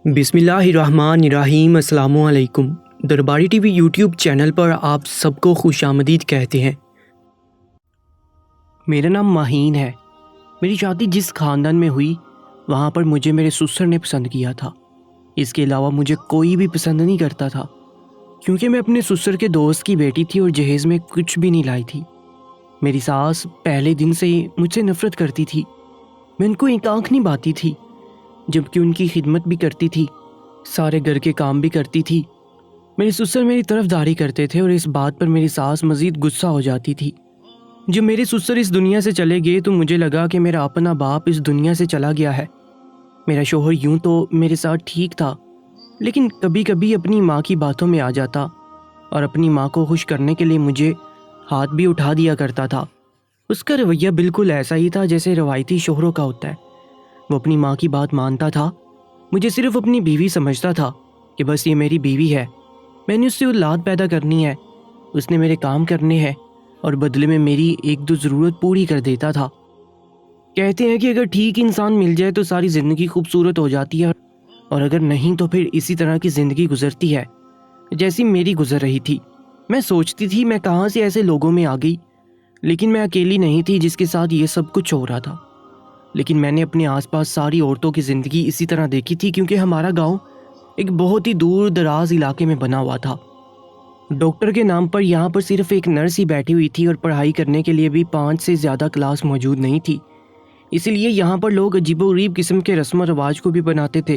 بسم اللہ الرحمن الرحیم۔ السلام علیکم۔ درباری ٹی وی یوٹیوب چینل پر آپ سب کو خوش آمدید کہتے ہیں۔ میرا نام ماہین ہے۔ میری شادی جس خاندان میں ہوئی وہاں پر مجھے میرے سسر نے پسند کیا تھا۔ اس کے علاوہ مجھے کوئی بھی پسند نہیں کرتا تھا، کیونکہ میں اپنے سسر کے دوست کی بیٹی تھی اور جہیز میں کچھ بھی نہیں لائی تھی۔ میری ساس پہلے دن سے ہی مجھ سے نفرت کرتی تھی۔ میں ان کو ایک آنکھ نہیں باتی تھی، جبکہ ان کی خدمت بھی کرتی تھی، سارے گھر کے کام بھی کرتی تھی۔ میرے سسر میری طرفداری کرتے تھے اور اس بات پر میری ساس مزید غصہ ہو جاتی تھی۔ جب میرے سسر اس دنیا سے چلے گئے تو مجھے لگا کہ میرا اپنا باپ اس دنیا سے چلا گیا ہے۔ میرا شوہر یوں تو میرے ساتھ ٹھیک تھا، لیکن کبھی کبھی اپنی ماں کی باتوں میں آ جاتا اور اپنی ماں کو خوش کرنے کے لیے مجھے ہاتھ بھی اٹھا دیا کرتا تھا۔ اس کا رویہ بالکل ایسا ہی تھا جیسے روایتی شوہروں کا ہوتا ہے۔ وہ اپنی ماں کی بات مانتا تھا، مجھے صرف اپنی بیوی سمجھتا تھا کہ بس یہ میری بیوی ہے، میں نے اس سے اولاد پیدا کرنی ہے، اس نے میرے کام کرنے ہیں اور بدلے میں میری ایک دو ضرورت پوری کر دیتا تھا۔ کہتے ہیں کہ اگر ٹھیک انسان مل جائے تو ساری زندگی خوبصورت ہو جاتی ہے، اور اگر نہیں تو پھر اسی طرح کی زندگی گزرتی ہے جیسی میری گزر رہی تھی۔ میں سوچتی تھی میں کہاں سے ایسے لوگوں میں آ گئی، لیکن میں اکیلی نہیں تھی جس کے ساتھ یہ سب کچھ ہو رہا تھا۔ لیکن میں نے اپنے آس پاس ساری عورتوں کی زندگی اسی طرح دیکھی تھی، کیونکہ ہمارا گاؤں ایک بہت ہی دور دراز علاقے میں بنا ہوا تھا۔ ڈاکٹر کے نام پر یہاں پر صرف ایک نرس ہی بیٹھی ہوئی تھی اور پڑھائی کرنے کے لیے بھی 5 سے زیادہ کلاس موجود نہیں تھی۔ اسی لیے یہاں پر لوگ عجیب و غریب قسم کے رسم و رواج کو بھی بناتے تھے۔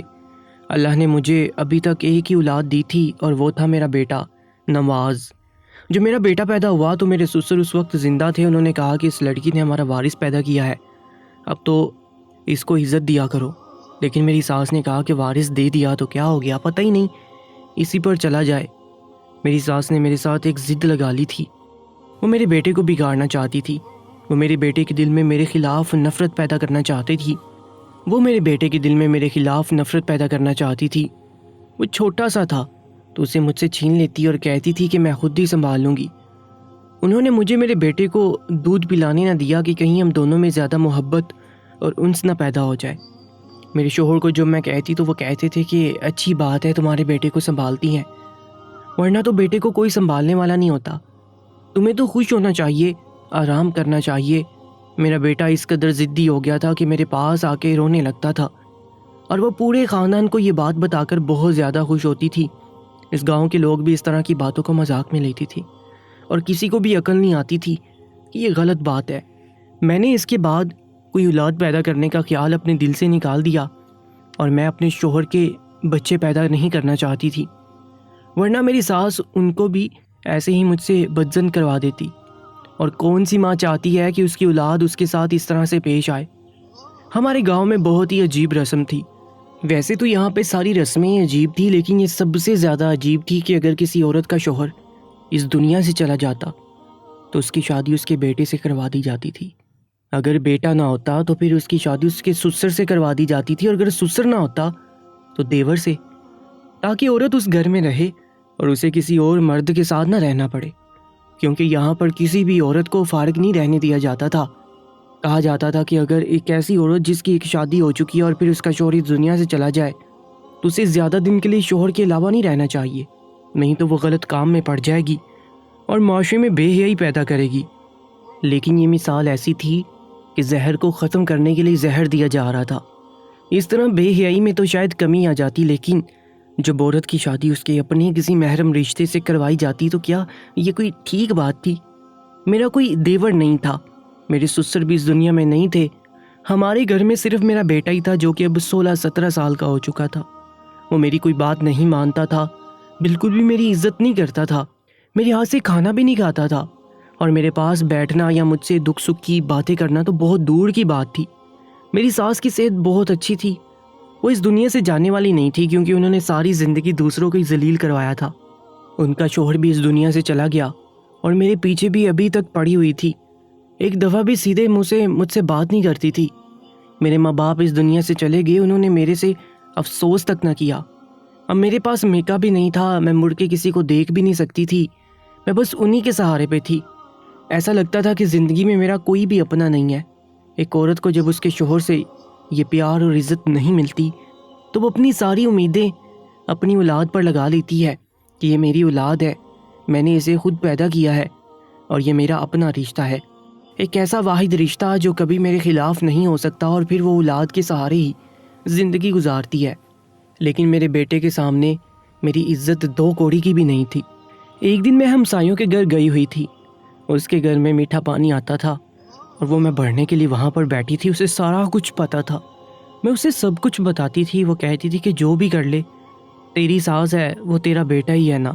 اللہ نے مجھے ابھی تک ایک ہی اولاد دی تھی اور وہ تھا میرا بیٹا نواز۔ جو میرا بیٹا پیدا ہوا تو میرے سسر اس وقت زندہ تھے۔ انہوں نے کہا کہ اس لڑکی نے ہمارا وارث پیدا کیا ہے، اب تو اس کو عزت دیا کرو۔ لیکن میری ساس نے کہا کہ وارث دے دیا تو کیا ہو گیا، پتہ ہی نہیں، اسی پر چلا جائے۔ میری ساس نے میرے ساتھ ایک ضد لگا لی تھی، وہ میرے بیٹے کو بگاڑنا چاہتی تھی۔ وہ میرے بیٹے کے دل میں میرے خلاف نفرت پیدا کرنا چاہتی تھی۔ وہ چھوٹا سا تھا تو اسے مجھ سے چھین لیتی اور کہتی تھی کہ میں خود ہی سنبھال لوں گی۔ انہوں نے مجھے میرے بیٹے کو دودھ پلانے نہ دیا کہ کہیں ہم دونوں میں زیادہ محبت اور انس نہ پیدا ہو جائے۔ میرے شوہر کو جب میں کہتی تو وہ کہتے تھے کہ اچھی بات ہے تمہارے بیٹے کو سنبھالتی ہیں، ورنہ تو بیٹے کو کوئی سنبھالنے والا نہیں ہوتا، تمہیں تو خوش ہونا چاہیے، آرام کرنا چاہیے۔ میرا بیٹا اس قدر ضدی ہو گیا تھا کہ میرے پاس آ کے رونے لگتا تھا، اور وہ پورے خاندان کو یہ بات بتا کر بہت زیادہ خوش ہوتی تھی۔ اس گاؤں کے لوگ بھی اس طرح کی باتوں کو مذاق میں لیتی تھی، اور کسی کو بھی عقل نہیں آتی تھی کہ یہ غلط بات ہے۔ میں نے اس کے بعد کوئی اولاد پیدا کرنے کا خیال اپنے دل سے نکال دیا، اور میں اپنے شوہر کے بچے پیدا نہیں کرنا چاہتی تھی، ورنہ میری ساس ان کو بھی ایسے ہی مجھ سے بدزن کروا دیتی۔ اور کون سی ماں چاہتی ہے کہ اس کی اولاد اس کے ساتھ اس طرح سے پیش آئے؟ ہمارے گاؤں میں بہت ہی عجیب رسم تھی۔ ویسے تو یہاں پہ ساری رسمیں عجیب تھی، لیکن یہ سب سے زیادہ عجیب تھی کہ اگر کسی عورت کا شوہر اس دنیا سے چلا جاتا تو اس کی شادی اس کے بیٹے سے کروا دی جاتی تھی۔ اگر بیٹا نہ ہوتا تو پھر اس کی شادی اس کے سسر سے کروا دی جاتی تھی، اور اگر سسر نہ ہوتا تو دیور سے، تاکہ عورت اس گھر میں رہے اور اسے کسی اور مرد کے ساتھ نہ رہنا پڑے، کیونکہ یہاں پر کسی بھی عورت کو فارغ نہیں رہنے دیا جاتا تھا۔ کہا جاتا تھا کہ اگر ایک ایسی عورت جس کی ایک شادی ہو چکی ہے اور پھر اس کا شوہر اس دنیا سے چلا جائے تو اسے زیادہ دن کے لیے شوہر کے علاوہ نہیں رہنا چاہیے، نہیں تو وہ غلط کام میں پڑ جائے گی اور معاشرے میں بے حیائی پیدا کرے گی۔ لیکن یہ مثال ایسی تھی کہ زہر کو ختم کرنے کے لیے زہر دیا جا رہا تھا۔ اس طرح بے حیائی میں تو شاید کمی آ جاتی، لیکن جب عورت کی شادی اس کے اپنے کسی محرم رشتے سے کروائی جاتی تو کیا یہ کوئی ٹھیک بات تھی؟ میرا کوئی دیور نہیں تھا، میرے سسر بھی اس دنیا میں نہیں تھے، ہمارے گھر میں صرف میرا بیٹا ہی تھا جو کہ اب 16-17 سال کا ہو چکا تھا۔ وہ میری کوئی بات نہیں مانتا تھا، بالکل بھی میری عزت نہیں کرتا تھا، میرے ہاتھ سے کھانا بھی نہیں کھاتا تھا، اور میرے پاس بیٹھنا یا مجھ سے دکھ سکھ کی باتیں کرنا تو بہت دور کی بات تھی۔ میری ساس کی صحت بہت اچھی تھی، وہ اس دنیا سے جانے والی نہیں تھی، کیونکہ انہوں نے ساری زندگی دوسروں کو ذلیل کروایا تھا۔ ان کا شوہر بھی اس دنیا سے چلا گیا اور میرے پیچھے بھی ابھی تک پڑی ہوئی تھی، ایک دفعہ بھی سیدھے منہ سے مجھ سے بات نہیں کرتی تھی۔ میرے ماں باپ اس دنیا سے چلے گئے، انہوں نے میرے سے افسوس تک نہ کیا۔ اب میرے پاس میکا بھی نہیں تھا، میں مڑ کے کسی کو دیکھ بھی نہیں سکتی تھی، میں بس انہی کے سہارے پہ تھی۔ ایسا لگتا تھا کہ زندگی میں میرا کوئی بھی اپنا نہیں ہے۔ ایک عورت کو جب اس کے شوہر سے یہ پیار اور عزت نہیں ملتی تو وہ اپنی ساری امیدیں اپنی اولاد پر لگا لیتی ہے کہ یہ میری اولاد ہے، میں نے اسے خود پیدا کیا ہے اور یہ میرا اپنا رشتہ ہے، ایک ایسا واحد رشتہ جو کبھی میرے خلاف نہیں ہو سکتا، اور پھر وہ اولاد کے سہارے ہی زندگی گزارتی ہے۔ لیکن میرے بیٹے کے سامنے میری عزت 2 کوڑی کی بھی نہیں تھی۔ ایک دن میں ہمسایوں کے گھر گئی ہوئی تھی، اس کے گھر میں میٹھا پانی آتا تھا اور وہ میں بڑھنے کے لیے وہاں پر بیٹھی تھی۔ اسے سارا کچھ پتہ تھا، میں اسے سب کچھ بتاتی تھی۔ وہ کہتی تھی کہ جو بھی کر لے، تیری ساس ہے، وہ تیرا بیٹا ہی ہے نا،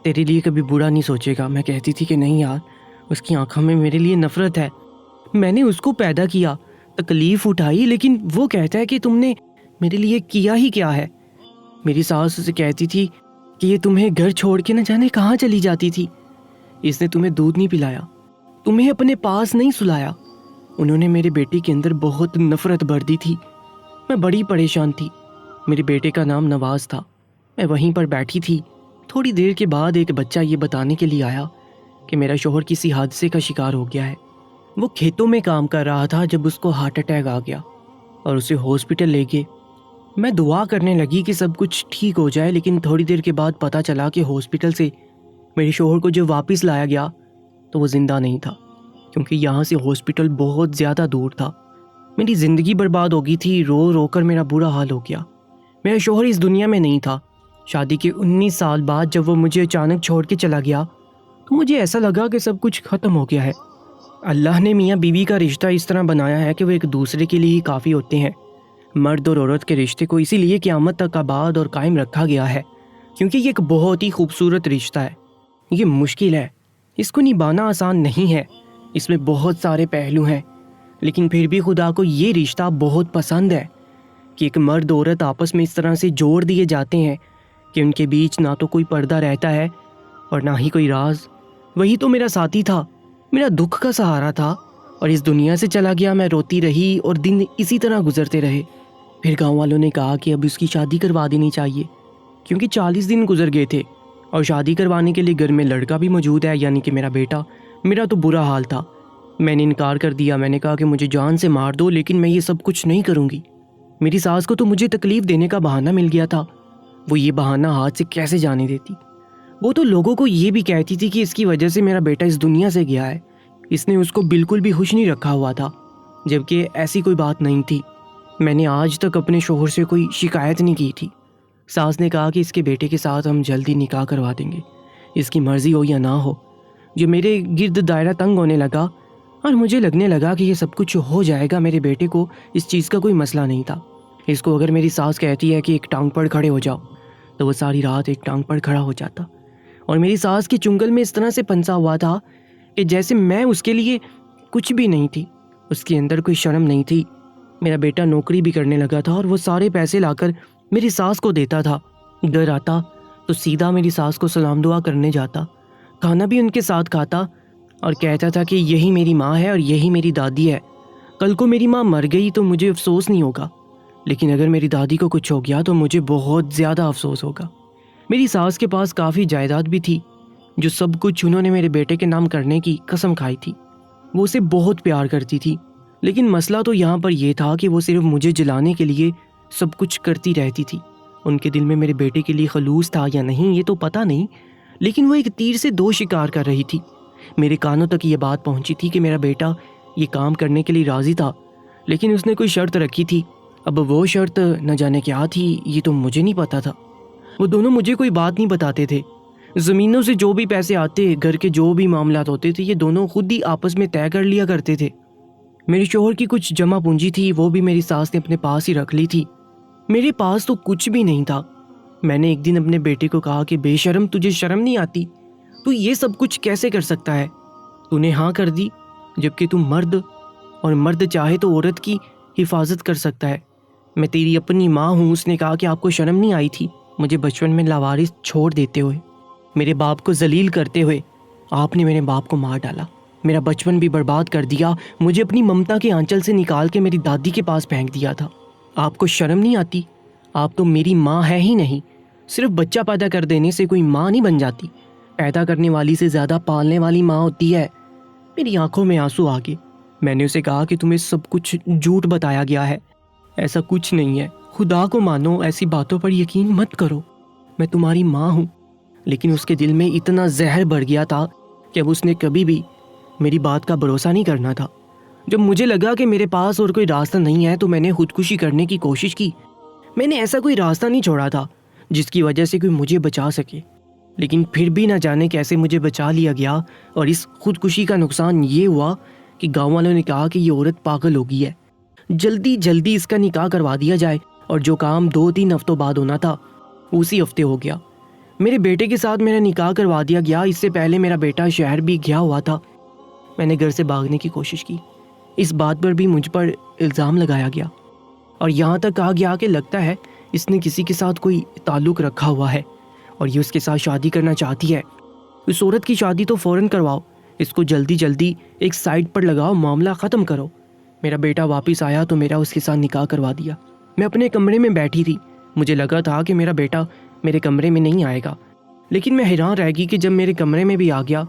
تیرے لیے کبھی برا نہیں سوچے گا۔ میں کہتی تھی کہ نہیں یار، اس کی آنکھوں میں میرے لیے نفرت ہے، میں نے اس کو پیدا کیا، تکلیف اٹھائی، لیکن وہ کہتا ہے کہ تم نے میرے لیے کیا ہی کیا ہے۔ میری ساس اسے کہتی تھی کہ یہ تمہیں گھر چھوڑ کے نہ جانے کہاں چلی جاتی تھی، اس نے تمہیں دودھ نہیں پلایا، تمہیں اپنے پاس نہیں سلایا۔ انہوں نے میرے بیٹے کے اندر بہت نفرت بھر دی تھی۔ میں بڑی پریشان تھی۔ میرے بیٹے کا نام نواز تھا۔ میں وہیں پر بیٹھی تھی۔ تھوڑی دیر کے بعد ایک بچہ یہ بتانے کے لیے آیا کہ میرا شوہر کسی حادثے کا شکار ہو گیا ہے۔ وہ کھیتوں میں کام کر رہا تھا جب اس کو ہارٹ اٹیک آ گیا اور اسے ہاسپٹل لے گئے۔ میں دعا کرنے لگی کہ سب کچھ ٹھیک ہو جائے، لیکن تھوڑی دیر کے بعد پتہ چلا کہ ہاسپٹل سے میرے شوہر کو جو واپس لایا گیا تو وہ زندہ نہیں تھا، کیونکہ یہاں سے ہاسپٹل بہت زیادہ دور تھا۔ میری زندگی برباد ہو گئی تھی، رو رو کر میرا برا حال ہو گیا۔ میرا شوہر اس دنیا میں نہیں تھا۔ شادی کے 19 سال بعد جب وہ مجھے اچانک چھوڑ کے چلا گیا تو مجھے ایسا لگا کہ سب کچھ ختم ہو گیا ہے۔ اللہ نے میاں بیوی کا رشتہ اس طرح بنایا ہے کہ وہ ایک دوسرے کے لیے ہی کافی ہوتے ہیں۔ مرد اور عورت کے رشتے کو اسی لیے قیامت تک آباد اور قائم رکھا گیا ہے، کیونکہ یہ ایک بہت ہی خوبصورت رشتہ ہے۔ یہ مشکل ہے، اس کو نبھانا آسان نہیں ہے، اس میں بہت سارے پہلو ہیں، لیکن پھر بھی خدا کو یہ رشتہ بہت پسند ہے کہ ایک مرد عورت آپس میں اس طرح سے جوڑ دیے جاتے ہیں کہ ان کے بیچ نہ تو کوئی پردہ رہتا ہے اور نہ ہی کوئی راز۔ وہی تو میرا ساتھی تھا، میرا دکھ کا سہارا تھا، اور اس دنیا سے چلا گیا۔ میں روتی رہی اور دن اسی طرح گزرتے رہے۔ پھر گاؤں والوں نے کہا کہ اب اس کی شادی کروا دینی چاہیے، کیونکہ 40 دن گزر گئے تھے اور شادی کروانے کے لیے گھر میں لڑکا بھی موجود ہے، یعنی کہ میرا بیٹا۔ میرا تو برا حال تھا، میں نے انکار کر دیا۔ میں نے کہا کہ مجھے جان سے مار دو، لیکن میں یہ سب کچھ نہیں کروں گی۔ میری ساس کو تو مجھے تکلیف دینے کا بہانہ مل گیا تھا، وہ یہ بہانہ ہاتھ سے کیسے جانے دیتی؟ وہ تو لوگوں کو یہ بھی کہتی تھی کہ اس کی وجہ سے میرا بیٹا اس دنیا سے گیا ہے، اس نے اس کو بالکل بھی خوش نہیں رکھا ہوا تھا، جبکہ ایسی کوئی بات نہیں تھی۔ میں نے آج تک اپنے شوہر سے کوئی شکایت نہیں کی تھی۔ ساس نے کہا کہ اس کے بیٹے کے ساتھ ہم جلدی نکاح کروا دیں گے، اس کی مرضی ہو یا نہ ہو۔ جو میرے گرد دائرہ تنگ ہونے لگا اور مجھے لگنے لگا کہ یہ سب کچھ ہو جائے گا۔ میرے بیٹے کو اس چیز کا کوئی مسئلہ نہیں تھا۔ اس کو اگر میری ساس کہتی ہے کہ ایک ٹانگ پر کھڑے ہو جاؤ تو وہ ساری رات ایک ٹانگ پر کھڑا ہو جاتا، اور میری ساس کے چنگل میں اس طرح سے پنسا ہوا تھا کہ جیسے میں اس کے لیے کچھ بھی نہیں تھی۔ اس کے اندر کوئی شرم نہیں تھی۔ میرا بیٹا نوکری بھی کرنے لگا تھا اور وہ سارے پیسے لا کر میری ساس کو دیتا تھا۔ گھر آتا تو سیدھا میری ساس کو سلام دعا کرنے جاتا، کھانا بھی ان کے ساتھ کھاتا اور کہتا تھا کہ یہی میری ماں ہے اور یہی میری دادی ہے۔ کل کو میری ماں مر گئی تو مجھے افسوس نہیں ہوگا، لیکن اگر میری دادی کو کچھ ہو گیا تو مجھے بہت زیادہ افسوس ہوگا۔ میری ساس کے پاس کافی جائیداد بھی تھی، جو سب کچھ انہوں نے میرے بیٹے کے نام کرنے کی قسم کھائی تھی۔ وہ اسے بہت پیار کرتی تھی، لیکن مسئلہ تو یہاں پر یہ تھا کہ وہ صرف مجھے جلانے کے لیے سب کچھ کرتی رہتی تھی۔ ان کے دل میں میرے بیٹے کے لیے خلوص تھا یا نہیں یہ تو پتہ نہیں، لیکن وہ ایک تیر سے 2 شکار کر رہی تھی۔ میرے کانوں تک یہ بات پہنچی تھی کہ میرا بیٹا یہ کام کرنے کے لیے راضی تھا، لیکن اس نے کوئی شرط رکھی تھی۔ اب وہ شرط نہ جانے کیا تھی، یہ تو مجھے نہیں پتا تھا۔ وہ دونوں مجھے کوئی بات نہیں بتاتے تھے۔ زمینوں سے جو بھی پیسے آتے، گھر کے جو بھی معاملات ہوتے تھے، یہ دونوں خود ہی آپس میں طے کر لیا کرتے تھے۔ میرے شوہر کی کچھ جمع پونجی تھی، وہ بھی میری ساس نے اپنے پاس ہی رکھ لی تھی۔ میرے پاس تو کچھ بھی نہیں تھا۔ میں نے ایک دن اپنے بیٹے کو کہا کہ بے شرم، تجھے شرم نہیں آتی؟ تو یہ سب کچھ کیسے کر سکتا ہے؟ تو نے ہاں کر دی، جبکہ تم مرد، اور مرد چاہے تو عورت کی حفاظت کر سکتا ہے۔ میں تیری اپنی ماں ہوں۔ اس نے کہا کہ آپ کو شرم نہیں آئی تھی مجھے بچپن میں لاوارث چھوڑ دیتے ہوئے، میرے باپ کو ذلیل کرتے ہوئے؟ آپ نے میرے باپ کو مار ڈالا، میرا بچپن بھی برباد کر دیا، مجھے اپنی ممتا کے آنچل سے نکال کے میری دادی کے پاس پھینک دیا تھا۔ آپ کو شرم نہیں آتی؟ آپ تو میری ماں ہے ہی نہیں۔ صرف بچہ پیدا کر دینے سے کوئی ماں نہیں بن جاتی، پیدا کرنے والی سے زیادہ پالنے والی ماں ہوتی ہے۔ میری آنکھوں میں آنسو آ گئے۔ میں نے اسے کہا کہ تمہیں سب کچھ جھوٹ بتایا گیا ہے، ایسا کچھ نہیں ہے، خدا کو مانو، ایسی باتوں پر یقین مت کرو۔ میں تمہاری ماں ہوں، لیکن اس کے دل میں اتنا زہر بڑھ گیا تھا کہ اب اس نے کبھی بھی میری بات کا بھروسہ نہیں کرنا تھا۔ جب مجھے لگا کہ میرے پاس اور کوئی راستہ نہیں ہے تو میں نے خودکشی کرنے کی کوشش کی۔ میں نے ایسا کوئی راستہ نہیں چھوڑا تھا جس کی وجہ سے کوئی مجھے بچا سکے، لیکن پھر بھی نہ جانے کیسے مجھے بچا لیا گیا، اور اس خودکشی کا نقصان یہ ہوا کہ گاؤں والوں نے کہا کہ یہ عورت پاگل ہو گئی ہے، جلدی اس کا نکاح کروا دیا جائے، اور جو کام 2-3 ہفتوں بعد ہونا تھا اسی ہفتے ہو گیا۔ میرے بیٹے کے ساتھ میرا نکاح کروا دیا گیا۔ اس سے پہلے میرا بیٹا شہر بھی گیا ہوا تھا۔ میں نے گھر سے بھاگنے کی کوشش کی، اس بات پر بھی مجھ پر الزام لگایا گیا، اور یہاں تک کہا گیا کہ لگتا ہے اس نے کسی کے ساتھ کوئی تعلق رکھا ہوا ہے اور یہ اس کے ساتھ شادی کرنا چاہتی ہے۔ اس عورت کی شادی تو فوراً کرواؤ، اس کو جلدی ایک سائٹ پر لگاؤ، معاملہ ختم کرو۔ میرا بیٹا واپس آیا تو میرا اس کے ساتھ نکاح کروا دیا۔ میں اپنے کمرے میں بیٹھی تھی، مجھے لگا تھا کہ میرا بیٹا میرے کمرے میں نہیں آئے گا، لیکن میں حیران رہ گئی کہ جب میرے کمرے میں بھی آ گیا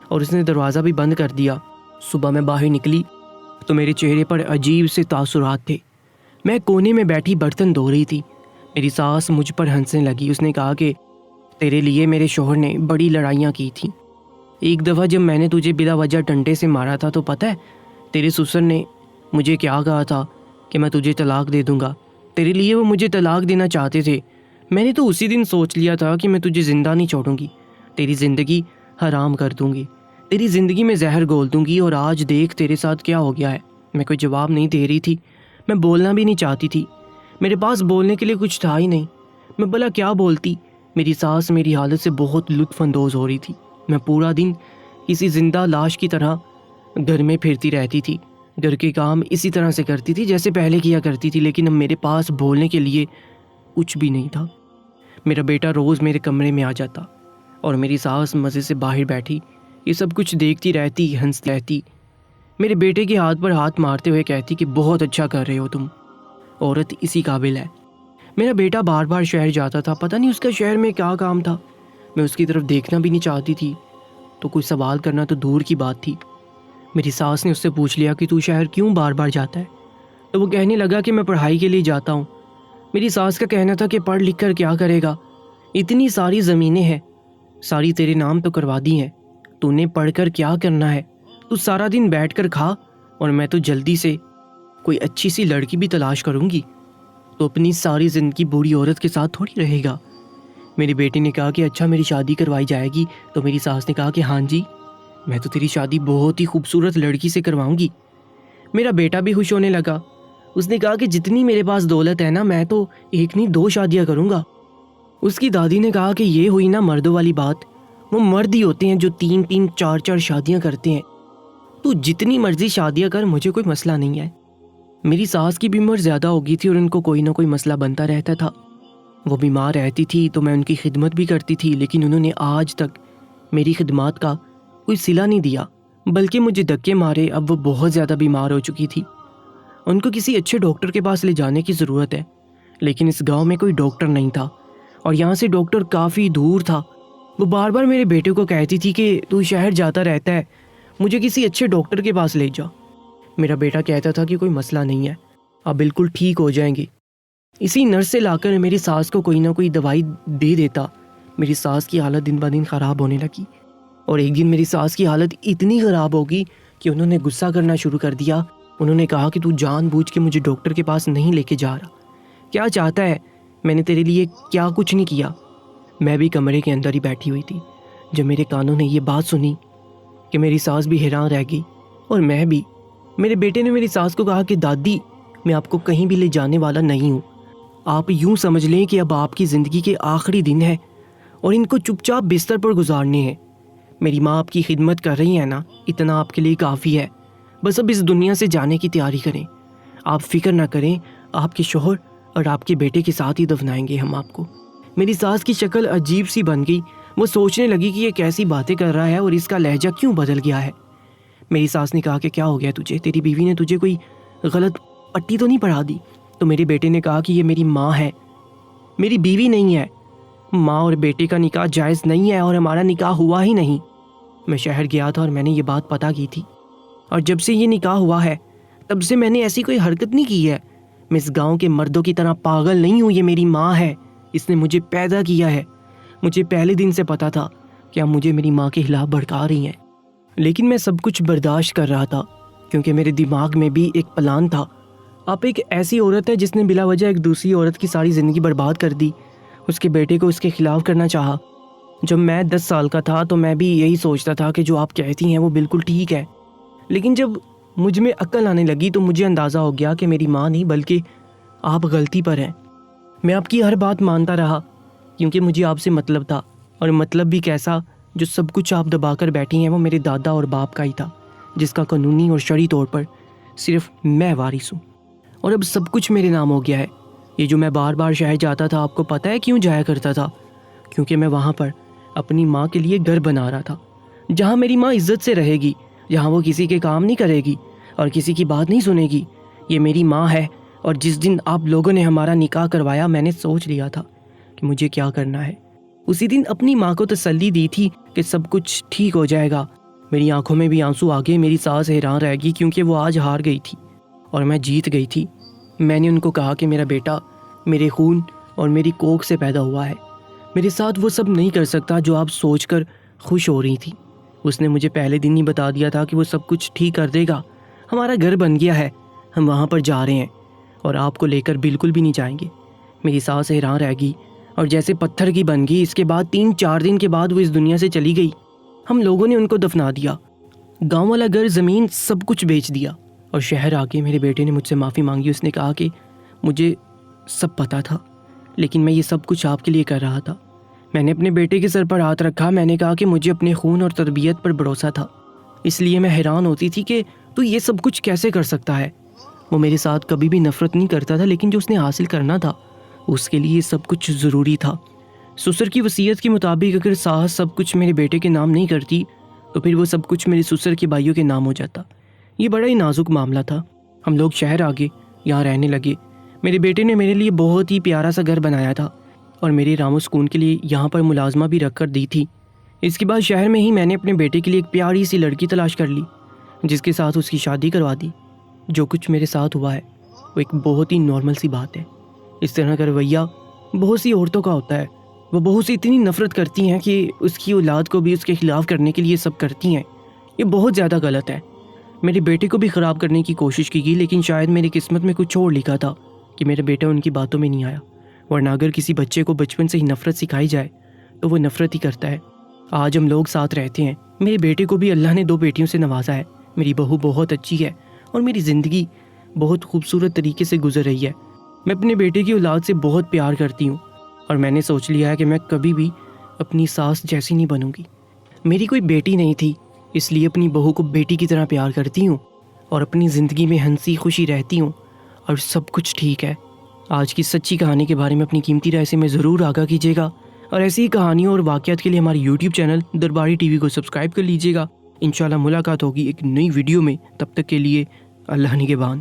اور اس نے دروازہ بھی بند کر دیا۔ صبح میں باہر نکلی تو میرے چہرے پر عجیب سے تاثرات تھے۔ میں کونے میں بیٹھی برتن دھو رہی تھی، میری ساس مجھ پر ہنسنے لگی۔ اس نے کہا کہ تیرے لیے میرے شوہر نے بڑی لڑائیاں کی تھیں۔ ایک دفعہ جب میں نے تجھے بلا وجہ ڈنڈے سے مارا تھا تو پتہ ہے تیرے سسر نے مجھے کیا کہا تھا؟ کہ میں تجھے طلاق دے دوں گا۔ تیرے لیے وہ مجھے طلاق دینا چاہتے تھے۔ میں نے تو اسی دن سوچ لیا تھا کہ میں تجھے زندہ نہیں چھوڑوں گی، تیری زندگی حرام کر دوں گی، تیری زندگی میں زہر گھول دوں گی، اور آج دیکھ تیرے ساتھ کیا ہو گیا ہے۔ میں کوئی جواب نہیں دے رہی تھی، میں بولنا بھی نہیں چاہتی تھی، میرے پاس بولنے کے لیے کچھ تھا ہی نہیں۔ میں بھلا کیا بولتی؟ میری ساس میری حالت سے بہت لطف اندوز ہو رہی تھی۔ میں پورا دن کسی زندہ لاش کی طرح گھر میں پھرتی رہتی تھی، گھر کے کام اسی طرح سے کرتی تھی جیسے پہلے کیا کرتی تھی، لیکن اب میرے پاس بولنے کے لیے کچھ بھی نہیں تھا۔ میرا بیٹا روز میرے کمرے میں آ جاتا اور میری ساس مزے سے باہر بیٹھی یہ سب کچھ دیکھتی رہتی، ہنستی رہتی، میرے بیٹے کے ہاتھ پر ہاتھ مارتے ہوئے کہتی کہ بہت اچھا کر رہے ہو تم، عورت اسی قابل ہے۔ میرا بیٹا بار بار شہر جاتا تھا، پتہ نہیں اس کا شہر میں کیا کام تھا، میں اس کی طرف دیکھنا بھی نہیں چاہتی تھی، تو کوئی سوال کرنا تو دور کی بات تھی۔ میری ساس نے اس سے پوچھ لیا کہ تو شہر کیوں بار بار جاتا ہے؟ تو وہ کہنے لگا کہ میں پڑھائی کے لیے جاتا ہوں۔ میری ساس کا کہنا تھا کہ پڑھ لکھ کر کیا کرے گا، اتنی ساری زمینیں ہیں، ساری تیرے نام تو کروا دی ہیں، تو نے پڑھ کر کیا کرنا ہے؟ تو سارا دن بیٹھ کر کھا، اور میں تو جلدی سے کوئی اچھی سی لڑکی بھی تلاش کروں گی، تو اپنی ساری زندگی بوڑھی عورت کے ساتھ تھوڑی رہے گا۔ میرے بیٹے نے کہا کہ اچھا میری شادی کروائی جائے گی؟ تو میری ساس نے کہا کہ ہاں جی، میں تو تیری شادی بہت ہی خوبصورت لڑکی سے کرواؤں گی۔ میرا بیٹا بھی خوش ہونے لگا، اس نے کہا کہ جتنی میرے پاس دولت ہے نا، میں تو 1 نہیں 2 شادیاں کروں گا۔ اس کی دادی نے کہا کہ یہ ہوئی نا مردوں والی بات، وہ مرد ہی ہوتے ہیں جو 3-3 4-4 شادیاں کرتے ہیں، تو جتنی مرضی شادیاں کر، مجھے کوئی مسئلہ نہیں ہے۔ میری ساس کی بھی عمر زیادہ ہو گئی تھی اور ان کو کوئی نہ کوئی مسئلہ بنتا رہتا تھا۔ وہ بیمار رہتی تھی تو میں ان کی خدمت بھی کرتی تھی، لیکن انہوں نے آج تک میری خدمات کا کوئی صلہ نہیں دیا، بلکہ مجھے دھکے مارے۔ اب وہ بہت زیادہ بیمار ہو چکی تھی، ان کو کسی اچھے ڈاکٹر کے پاس لے جانے کی ضرورت ہے، لیکن اس گاؤں میں کوئی ڈاکٹر نہیں تھا، اور یہاں سے ڈاکٹر کافی دور تھا۔ وہ بار بار میرے بیٹے کو کہتی تھی کہ تو شہر جاتا رہتا ہے، مجھے کسی اچھے ڈاکٹر کے پاس لے جا۔ میرا بیٹا کہتا تھا کہ کوئی مسئلہ نہیں ہے، آپ بالکل ٹھیک ہو جائیں گے۔ اسی نرس سے لا کر میری ساس کو کوئی نہ کوئی دوائی دے دیتا۔ میری ساس کی حالت دن بدن خراب ہونے لگی، اور ایک دن میری ساس کی حالت اتنی خراب ہوگی کہ انہوں نے غصہ کرنا شروع کر دیا۔ انہوں نے کہا کہ تو جان بوجھ کے مجھے ڈاکٹر کے پاس نہیں لے کے جا رہا، کیا چاہتا ہے؟ میں نے تیرے لیے کیا کچھ نہیں کیا۔ میں بھی کمرے کے اندر ہی بیٹھی ہوئی تھی۔ جب میرے کانوں نے یہ بات سنی کہ میری ساس بھی حیران رہ گئی، اور میں بھی۔ میرے بیٹے نے میری ساس کو کہا کہ دادی، میں آپ کو کہیں بھی لے جانے والا نہیں ہوں، آپ یوں سمجھ لیں کہ اب آپ کی زندگی کے آخری دن ہے اور ان کو چپ چاپ بستر پر گزارنے ہیں۔ میری ماں آپ کی خدمت کر رہی ہے نا، اتنا آپ کے لیے کافی ہے، بس اب اس دنیا سے جانے کی تیاری کریں، آپ فکر نہ کریں، آپ کے شوہر اور آپ کے بیٹے کے ساتھ ہی دفنائیں گے ہم آپ کو۔ میری ساس کی شکل عجیب سی بن گئی، وہ سوچنے لگی کہ یہ کیسی باتیں کر رہا ہے اور اس کا لہجہ کیوں بدل گیا ہے۔ میری ساس نے کہا کہ کیا ہو گیا تجھے، تیری بیوی نے تجھے کوئی غلط پٹی تو نہیں پڑھا دی؟ تو میرے بیٹے نے کہا کہ یہ میری ماں ہے، میری بیوی نہیں ہے، ماں اور بیٹے کا نکاح جائز نہیں ہے اور ہمارا نکاح ہوا ہی نہیں۔ میں شہر گیا تھا اور میں نے یہ بات پتہ کی تھی، اور جب سے یہ نکاح ہوا ہے تب سے میں نے ایسی کوئی حرکت نہیں کی ہے۔ میں اس گاؤں کے مردوں کی طرح پاگل نہیں ہوں، یہ میری ماں ہے، اس نے مجھے پیدا کیا ہے۔ مجھے پہلے دن سے پتا تھا کہ آپ مجھے میری ماں کے خلاف بھڑکا رہی ہیں، لیکن میں سب کچھ برداشت کر رہا تھا کیونکہ میرے دماغ میں بھی ایک پلان تھا۔ آپ ایک ایسی عورت ہے جس نے بلا وجہ ایک دوسری عورت کی ساری زندگی برباد کر دی، اس کے بیٹے کو اس کے خلاف کرنا چاہا۔ جب میں 10 سال کا تھا تو میں بھی یہی سوچتا تھا کہ جو آپ کہتی ہیں وہ بالکل ٹھیک ہے، لیکن جب مجھ میں عقل آنے لگی تو مجھے اندازہ ہو گیا کہ میری ماں نہیں بلکہ آپ غلطی پر ہیں۔ میں آپ کی ہر بات مانتا رہا کیونکہ مجھے آپ سے مطلب تھا، اور مطلب بھی کیسا، جو سب کچھ آپ دبا کر بیٹھی ہیں وہ میرے دادا اور باپ کا ہی تھا، جس کا قانونی اور شرعی طور پر صرف میں وارث ہوں، اور اب سب کچھ میرے نام ہو گیا ہے۔ یہ جو میں بار بار شہر جاتا تھا، آپ کو پتہ ہے کیوں جایا کرتا تھا؟ کیونکہ میں وہاں پر اپنی ماں کے لیے گھر بنا رہا تھا، جہاں میری ماں عزت سے رہے گی، جہاں وہ کسی کے کام نہیں کرے گی اور کسی کی بات نہیں سنے گی۔ یہ میری ماں ہے، اور جس دن آپ لوگوں نے ہمارا نکاح کروایا میں نے سوچ لیا تھا کہ مجھے کیا کرنا ہے۔ اسی دن اپنی ماں کو تسلی دی تھی کہ سب کچھ ٹھیک ہو جائے گا۔ میری آنکھوں میں بھی آنسو آ گئے، میری ساس حیران رہ گئی کیونکہ وہ آج ہار گئی تھی اور میں جیت گئی تھی۔ میں نے ان کو کہا کہ میرا بیٹا میرے خون اور میری کوکھ سے پیدا ہوا ہے، میرے ساتھ وہ سب نہیں کر سکتا جو آپ سوچ کر خوش ہو رہی تھی۔ اس نے مجھے پہلے دن ہی بتا دیا تھا کہ وہ سب کچھ ٹھیک کر دے گا، ہمارا گھر بن گیا ہے، ہم وہاں پر جا رہے ہیں اور آپ کو لے کر بالکل بھی نہیں جائیں گے۔ میری ساس حیران رہ گئی اور جیسے پتھر کی بن گئی۔ اس کے بعد 3-4 دن کے بعد وہ اس دنیا سے چلی گئی۔ ہم لوگوں نے ان کو دفنا دیا، گاؤں والا گھر، زمین، سب کچھ بیچ دیا، اور شہر آ کے میرے بیٹے نے مجھ سے معافی مانگی۔ اس نے کہا کہ مجھے سب پتا تھا، لیکن میں یہ سب کچھ آپ کے لیے کر رہا تھا۔ میں نے اپنے بیٹے کے سر پر ہاتھ رکھا، میں نے کہا کہ مجھے اپنے خون اور تربیت پر بھروسہ تھا، اس لیے میں حیران ہوتی تھی کہ تو یہ سب کچھ کیسے کر سکتا ہے۔ وہ میرے ساتھ کبھی بھی نفرت نہیں کرتا تھا، لیکن جو اس نے حاصل کرنا تھا اس کے لیے سب کچھ ضروری تھا۔ سسر کی وصیت کے مطابق اگر ساس سب کچھ میرے بیٹے کے نام نہیں کرتی تو پھر وہ سب کچھ میرے سسر کے بھائیوں کے نام ہو جاتا۔ یہ بڑا ہی نازک معاملہ تھا۔ ہم لوگ شہر آ گئے، یہاں رہنے لگے۔ میرے بیٹے نے میرے لیے بہت ہی پیارا سا گھر بنایا تھا اور میرے رام و سکون کے لیے یہاں پر ملازمہ بھی رکھ کر دی تھی۔ اس کے بعد شہر میں ہی میں نے اپنے بیٹے کے لیے ایک پیاری سی لڑکی تلاش کر لی جس کے ساتھ اس کی شادی کروا دی۔ جو کچھ میرے ساتھ ہوا ہے وہ ایک بہت ہی نارمل سی بات ہے۔ اس طرح کا رویہ بہت سی عورتوں کا ہوتا ہے، وہ بہت سی اتنی نفرت کرتی ہیں کہ اس کی اولاد کو بھی اس کے خلاف کرنے کے لیے سب کرتی ہیں۔ یہ بہت زیادہ غلط ہے۔ میرے بیٹے کو بھی خراب کرنے کی کوشش کی گئی، لیکن شاید میری قسمت میں کچھ اور لکھا تھا کہ میرا بیٹا ان کی باتوں میں نہیں آیا، ورنہ اگر کسی بچے کو بچپن سے ہی نفرت سکھائی جائے تو وہ نفرت ہی کرتا ہے۔ آج ہم لوگ ساتھ رہتے ہیں۔ میرے بیٹے کو بھی اللہ نے 2 بیٹیوں سے نوازا ہے۔ میری بہو بہت اچھی ہے اور میری زندگی بہت خوبصورت طریقے سے گزر رہی ہے۔ میں اپنے بیٹے کی اولاد سے بہت پیار کرتی ہوں اور میں نے سوچ لیا ہے کہ میں کبھی بھی اپنی ساس جیسی نہیں بنوں گی۔ میری کوئی بیٹی نہیں تھی، اس لیے اپنی بہو کو بیٹی کی طرح پیار کرتی ہوں اور اپنی زندگی میں ہنسی خوشی رہتی ہوں اور سب کچھ ٹھیک ہے۔ آج کی سچی کہانی کے بارے میں اپنی قیمتی رائے سے میں ضرور آگاہ کیجیے گا، اور ایسی ہی کہانیوں اور واقعات کے لیے ہماری یوٹیوب چینل درباری ٹی وی کو سبسکرائب کر لیجیے گا۔ انشاءاللہ ملاقات ہوگی ایک نئی ویڈیو میں، تب تک کے لیے اللہ نگہبان۔